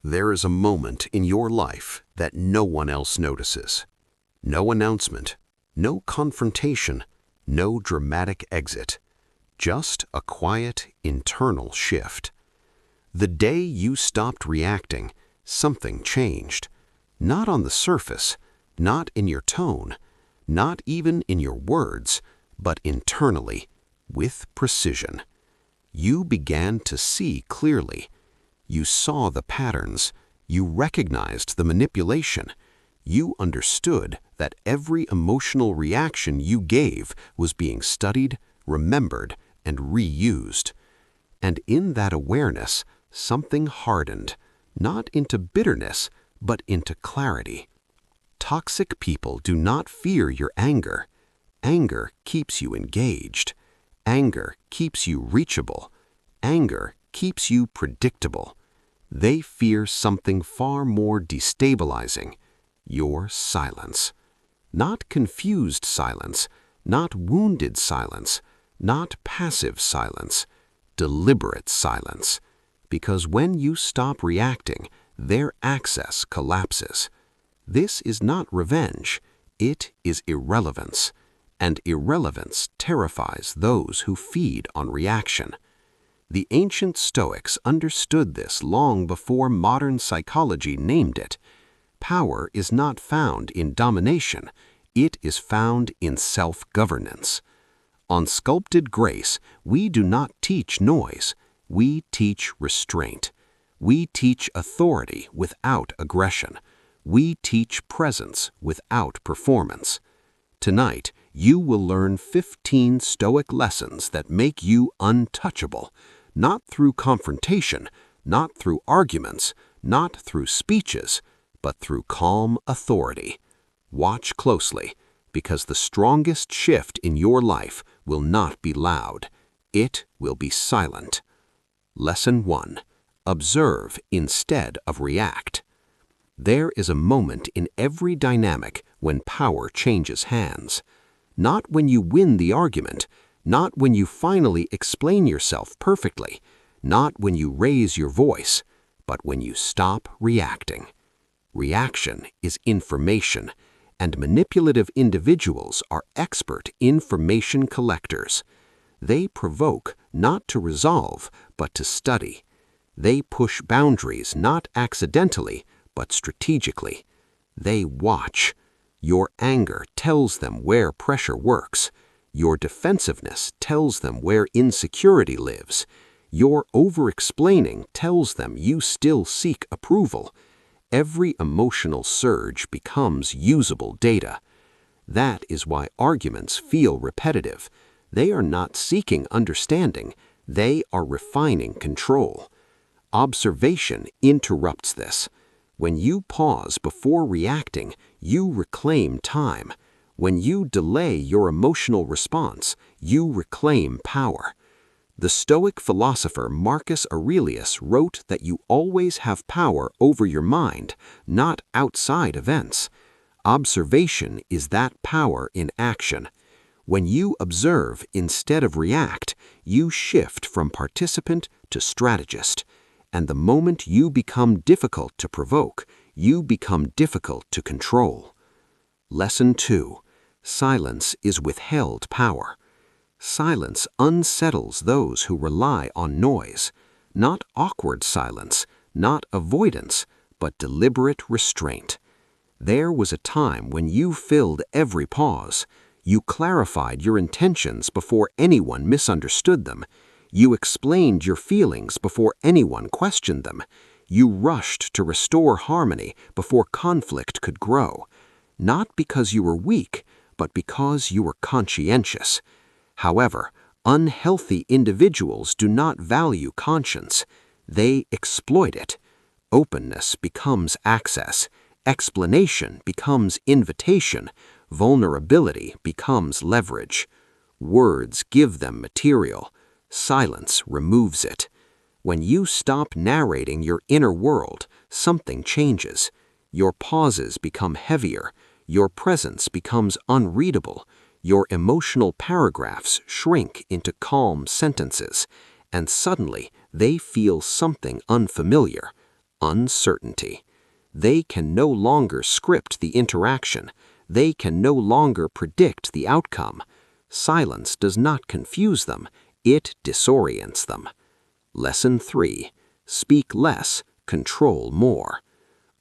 There is a moment in your life that no one else notices. No announcement, no confrontation, no dramatic exit. Just a quiet, internal shift. The day you stopped reacting, something changed. Not on the surface, not in your tone, not even in your words, but internally, with precision. You began to see clearly. You saw the patterns. You recognized the manipulation. You understood that every emotional reaction you gave was being studied, remembered, and reused. And in that awareness, something hardened, not into bitterness, but into clarity. Toxic people do not fear your anger. Anger keeps you engaged. Anger keeps you reachable. Anger keeps you predictable. They fear something far more destabilizing, your silence. Not confused silence, not wounded silence, not passive silence, deliberate silence. Because when you stop reacting, their access collapses. This is not revenge, it is irrelevance. And irrelevance terrifies those who feed on reaction. The ancient Stoics understood this long before modern psychology named it. Power is not found in domination, it is found in self-governance. On Sculpted Grace, we do not teach noise, we teach restraint. We teach authority without aggression. We teach presence without performance. Tonight, you will learn 15 Stoic lessons that make you untouchable. Not through confrontation, not through arguments, not through speeches, but through calm authority. Watch closely, because the strongest shift in your life will not be loud. It will be silent. Lesson 1. Observe instead of react. There is a moment in every dynamic when power changes hands. Not when you win the argument, not when you finally explain yourself perfectly, not when you raise your voice, but when you stop reacting. Reaction is information, and manipulative individuals are expert information collectors. They provoke not to resolve, but to study. They push boundaries not accidentally, but strategically. They watch. Your anger tells them where pressure works. Your defensiveness tells them where insecurity lives. Your over-explaining tells them you still seek approval. Every emotional surge becomes usable data. That is why arguments feel repetitive. They are not seeking understanding. They are refining control. Observation interrupts this. When you pause before reacting, you reclaim time. When you delay your emotional response, you reclaim power. The Stoic philosopher Marcus Aurelius wrote that you always have power over your mind, not outside events. Observation is that power in action. When you observe instead of react, you shift from participant to strategist. And the moment you become difficult to provoke, you become difficult to control. Lesson 2. Silence is withheld power. Silence unsettles those who rely on noise. Not awkward silence, not avoidance, but deliberate restraint. There was a time when you filled every pause. You clarified your intentions before anyone misunderstood them. You explained your feelings before anyone questioned them. You rushed to restore harmony before conflict could grow. Not because you were weak, but because you were conscientious. However, unhealthy individuals do not value conscience. They exploit it. Openness becomes access. Explanation becomes invitation. Vulnerability becomes leverage. Words give them material. Silence removes it. When you stop narrating your inner world, something changes. Your pauses become heavier. Your presence becomes unreadable. Your emotional paragraphs shrink into calm sentences. And suddenly, they feel something unfamiliar. Uncertainty. They can no longer script the interaction. They can no longer predict the outcome. Silence does not confuse them, it disorients them. Lesson 3. Speak less, control more.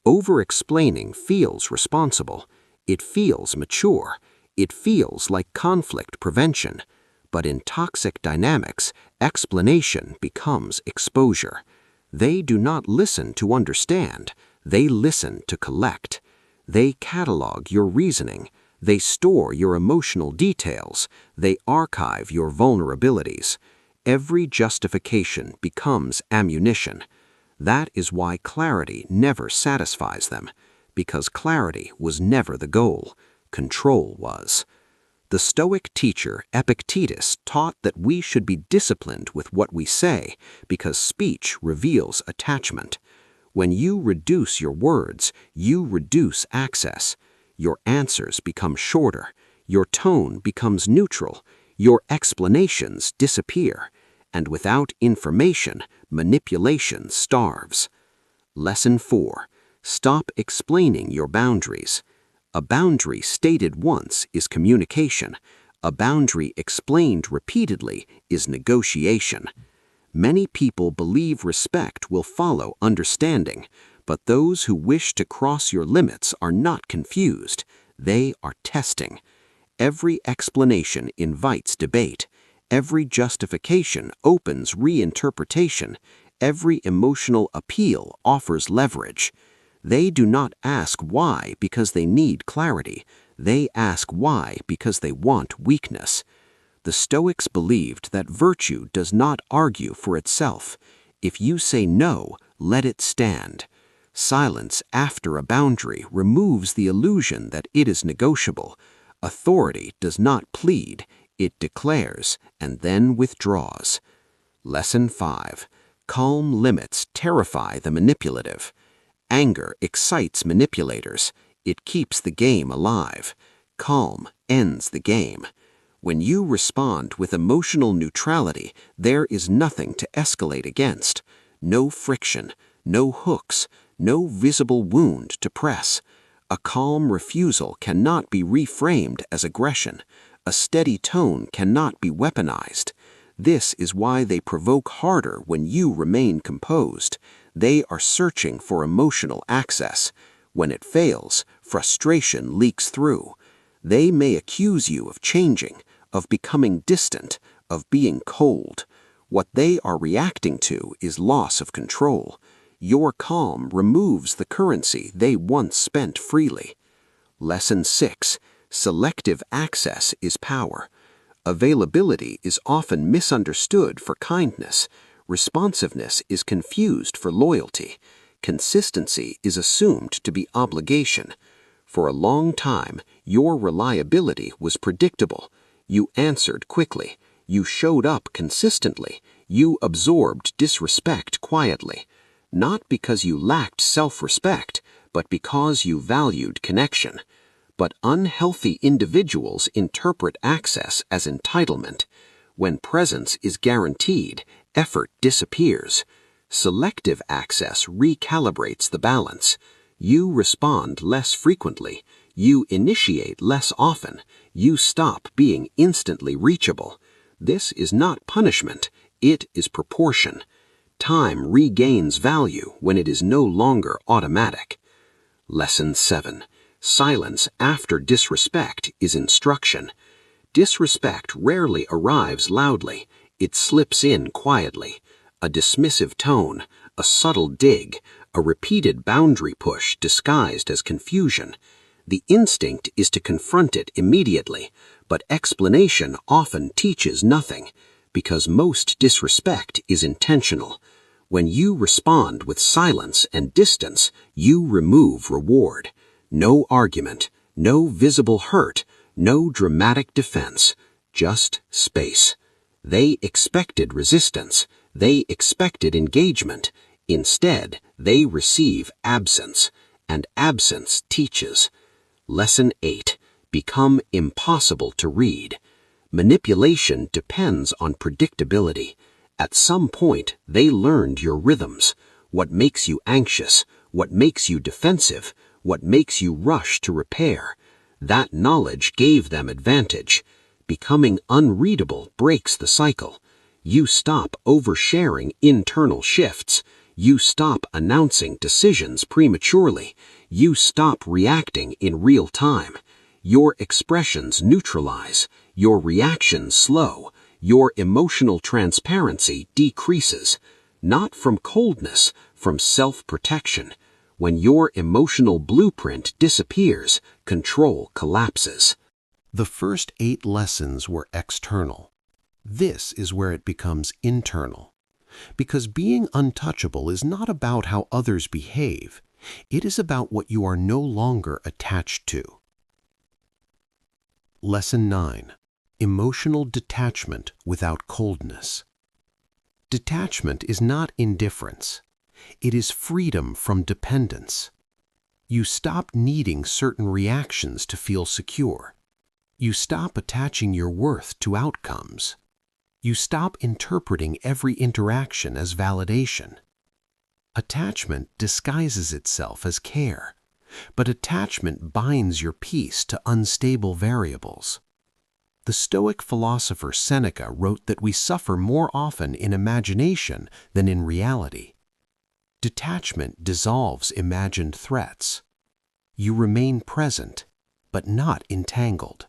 Over-explaining feels responsible. It feels mature. It feels like conflict prevention. But in toxic dynamics, explanation becomes exposure. They do not listen to understand. They listen to collect. They catalog your reasoning. They store your emotional details. They archive your vulnerabilities. Every justification becomes ammunition. That is why clarity never satisfies them, because clarity was never the goal. Control was. The Stoic teacher Epictetus taught that we should be disciplined with what we say because speech reveals attachment. When you reduce your words, you reduce access. Your answers become shorter. Your tone becomes neutral. Your explanations disappear. And without information, manipulation starves. Lesson 4. Stop explaining your boundaries. A boundary stated once is communication. A boundary explained repeatedly is negotiation. Many people believe respect will follow understanding, but those who wish to cross your limits are not confused. They are testing. Every explanation invites debate. Every justification opens reinterpretation. Every emotional appeal offers leverage. They do not ask why because they need clarity. They ask why because they want weakness. The Stoics believed that virtue does not argue for itself. If you say no, let it stand. Silence after a boundary removes the illusion that it is negotiable. Authority does not plead, it declares and then withdraws. Lesson 5. Calm limits terrify the manipulative. Anger excites manipulators. It keeps the game alive. Calm ends the game. When you respond with emotional neutrality, there is nothing to escalate against. No friction, no hooks, no visible wound to press. A calm refusal cannot be reframed as aggression. A steady tone cannot be weaponized. This is why they provoke harder when you remain composed. They are searching for emotional access. When it fails, frustration leaks through. They may accuse you of changing, of becoming distant, of being cold. What they are reacting to is loss of control. Your calm removes the currency they once spent freely. Lesson 6. Selective access is power. Availability is often misunderstood for kindness. Responsiveness is confused for loyalty. Consistency is assumed to be obligation. For a long time, your reliability was predictable. You answered quickly. You showed up consistently. You absorbed disrespect quietly. Not because you lacked self-respect, but because you valued connection. But unhealthy individuals interpret access as entitlement. When presence is guaranteed, effort disappears. Selective access recalibrates the balance. You respond less frequently. You initiate less often. You stop being instantly reachable. This is not punishment. It is proportion. Time regains value when it is no longer automatic. Lesson 7. Silence after disrespect is instruction. Disrespect rarely arrives loudly. It slips in quietly. A dismissive tone, a subtle dig, a repeated boundary push disguised as confusion. The instinct is to confront it immediately, but explanation often teaches nothing, because most disrespect is intentional. When you respond with silence and distance, you remove reward. No argument, no visible hurt, no dramatic defense, just space. They expected resistance. They expected engagement. Instead, they receive absence, and absence teaches. Lesson 8. Become impossible to read. Manipulation depends on predictability. At some point, they learned your rhythms. what makes you anxious, what makes you defensive, what makes you rush to repair. That knowledge gave them advantage. Becoming unreadable breaks the cycle. You stop oversharing internal shifts. You stop announcing decisions prematurely. You stop reacting in real time. Your expressions neutralize. Your reactions slow. Your emotional transparency decreases. Not from coldness, from self-protection. When your emotional blueprint disappears, control collapses. The first 8 lessons were external. This is where it becomes internal. Because being untouchable is not about how others behave. It is about what you are no longer attached to. Lesson 9. Emotional detachment without coldness. Detachment is not indifference. It is freedom from dependence. You stop needing certain reactions to feel secure. You stop attaching your worth to outcomes. You stop interpreting every interaction as validation. Attachment disguises itself as care, but attachment binds your peace to unstable variables. The Stoic philosopher Seneca wrote that we suffer more often in imagination than in reality. Detachment dissolves imagined threats. You remain present, but not entangled.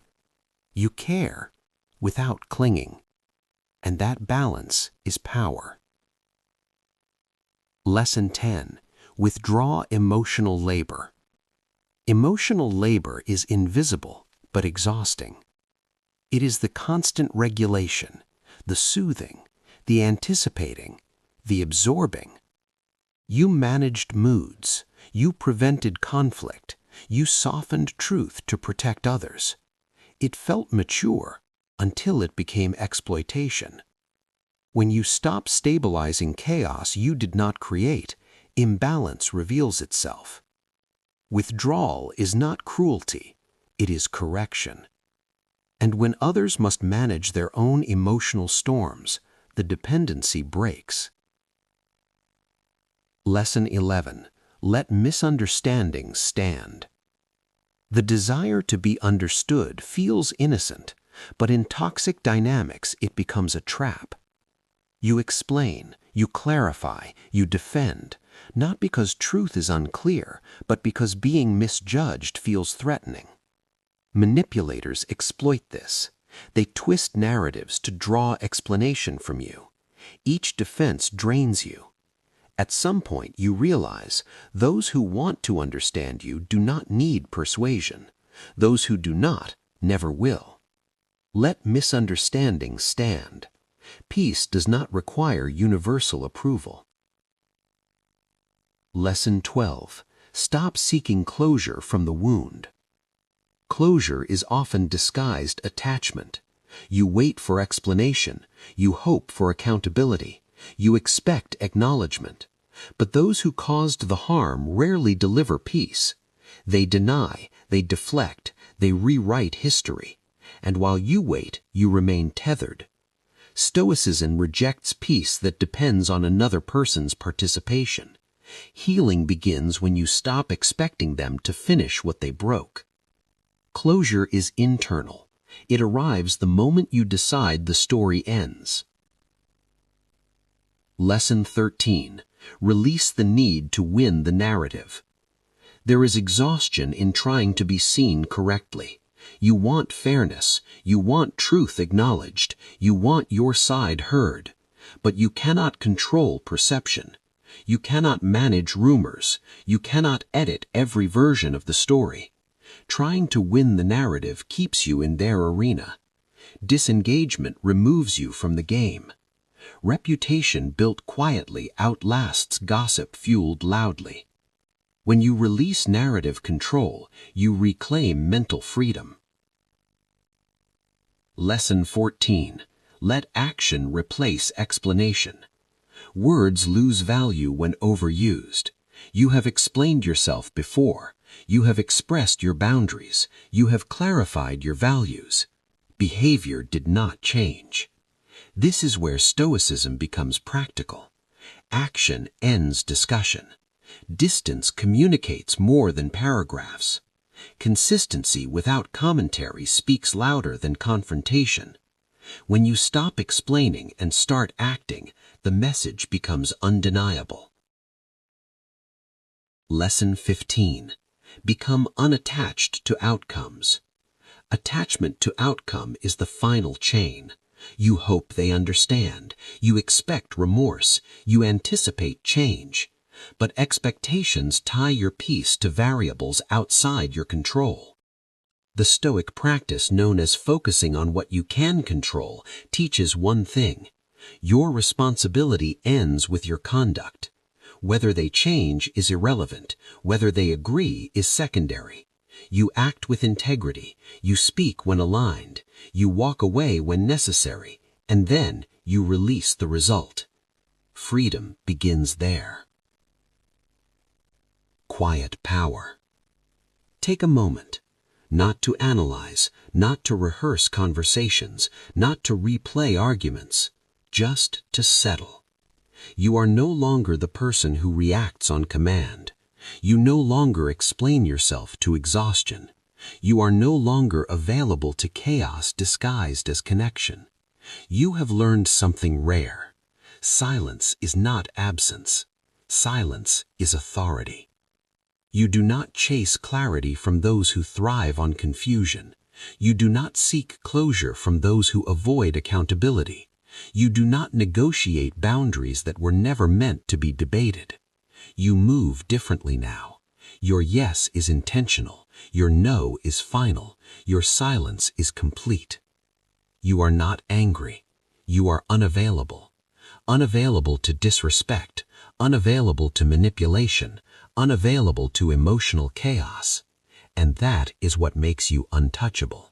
You care without clinging, and that balance is power. Lesson 10. Withdraw emotional labor. Emotional labor is invisible but exhausting. It is the constant regulation, the soothing, the anticipating, the absorbing. You managed moods, you prevented conflict, you softened truth to protect others. It felt mature until it became exploitation. When you stop stabilizing chaos you did not create, imbalance reveals itself. Withdrawal is not cruelty, it is correction. And when others must manage their own emotional storms, the dependency breaks. Lesson 11. Let misunderstandings stand. The desire to be understood feels innocent, but in toxic dynamics it becomes a trap. You explain, you clarify, you defend, not because truth is unclear, but because being misjudged feels threatening. Manipulators exploit this. They twist narratives to draw explanation from you. Each defense drains you. At some point you realize those who want to understand you do not need persuasion. Those who do not never will. Let misunderstandings stand. Peace does not require universal approval. Lesson 12. Stop seeking closure from the wound. Closure is often disguised attachment. You wait for explanation. You hope for accountability. You expect acknowledgement. But those who caused the harm rarely deliver peace. They deny, they deflect, they rewrite history. And while you wait, you remain tethered. Stoicism rejects peace that depends on another person's participation. Healing begins when you stop expecting them to finish what they broke. Closure is internal. It arrives the moment you decide the story ends. Lesson 13. Release the need to win the narrative. There is exhaustion in trying to be seen correctly. You want fairness. You want truth acknowledged. You want your side heard. But you cannot control perception. You cannot manage rumors. You cannot edit every version of the story. Trying to win the narrative keeps you in their arena. Disengagement removes you from the game. Reputation built quietly outlasts gossip fueled loudly. When you release narrative control, you reclaim mental freedom. Lesson 14. Let action replace explanation. Words lose value when overused. You have explained yourself before. You have expressed your boundaries. You have clarified your values. Behavior did not change. This is where Stoicism becomes practical. Action ends discussion. Distance communicates more than paragraphs. Consistency without commentary speaks louder than confrontation. When you stop explaining and start acting, the message becomes undeniable. Lesson 15. Become unattached to outcomes. Attachment to outcome is the final chain. You hope they understand. You expect remorse. You anticipate change. But expectations tie your peace to variables outside your control. The Stoic practice known as focusing on what you can control teaches one thing: your responsibility ends with your conduct. Whether they change is irrelevant. Whether they agree is secondary. You act with integrity. You speak when aligned. You walk away when necessary. And then you release the result. Freedom begins there. Quiet power. Take a moment. Not to analyze, not to rehearse conversations, not to replay arguments, just to settle. You are no longer the person who reacts on command. You no longer explain yourself to exhaustion. You are no longer available to chaos disguised as connection. You have learned something rare. Silence is not absence. Silence is authority. You do not chase clarity from those who thrive on confusion. You do not seek closure from those who avoid accountability. You do not negotiate boundaries that were never meant to be debated. You move differently now. Your yes is intentional. Your no is final. Your silence is complete. You are not angry. You are unavailable. Unavailable to disrespect. Unavailable to manipulation. Unavailable to emotional chaos. And that is what makes you untouchable.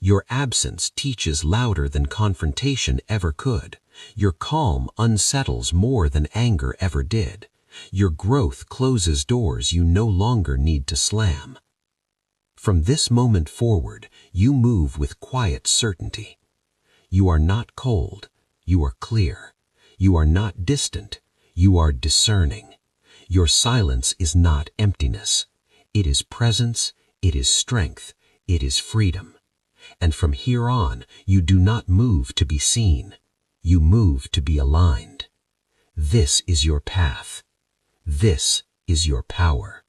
Your absence teaches louder than confrontation ever could. Your calm unsettles more than anger ever did. Your growth closes doors you no longer need to slam. From this moment forward, you move with quiet certainty. You are not cold. You are clear. You are not distant. You are discerning. Your silence is not emptiness. It is presence, it is strength, it is freedom. And from here on, you do not move to be seen. You move to be aligned. This is your path. This is your power.